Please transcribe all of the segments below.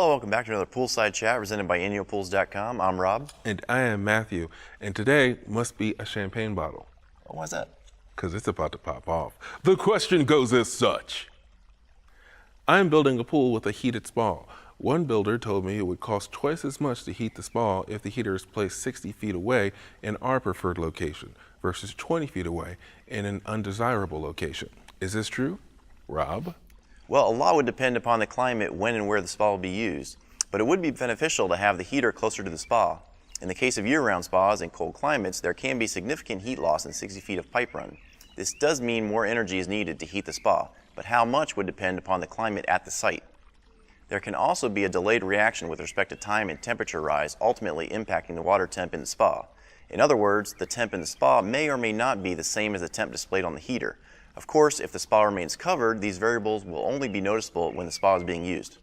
Hello, welcome back to another Poolside Chat presented by InyoPools.com. I'm Rob. And I am Matthew. And today must be a champagne bottle. Oh, why's that? Because it's about to pop off. The question goes as such. I'm building a pool with a heated spa. One builder told me it would cost twice as much to heat the spa if the heater is placed 60 feet away in our preferred location versus 20 feet away in an undesirable location. Is this true? Rob? Well, a lot would depend upon the climate, when and where the spa will be used, but it would be beneficial to have the heater closer to the spa. In the case of year-round spas in cold climates, there can be significant heat loss in 60 feet of pipe run. This does mean more energy is needed to heat the spa, but how much would depend upon the climate at the site. There can also be a delayed reaction with respect to time and temperature rise, ultimately impacting the water temp in the spa. In other words, the temp in the spa may or may not be the same as the temp displayed on the heater. Of course, if the spa remains covered, these variables will only be noticeable when the spa is being used.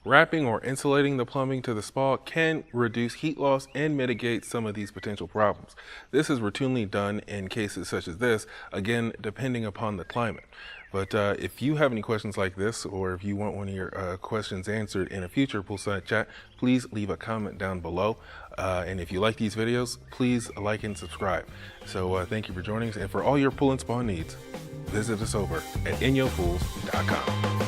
Wrapping or insulating the plumbing to the spa can reduce heat loss and mitigate some of these potential problems. This is routinely done in cases such as this, again, depending upon the climate. But if you have any questions like this, or if you want one of your questions answered in a future Poolside Chat, please leave a comment down below. And if you like these videos, please like and subscribe. So thank you for joining us. And for all your pool and spa needs, visit us over at InyoPools.com.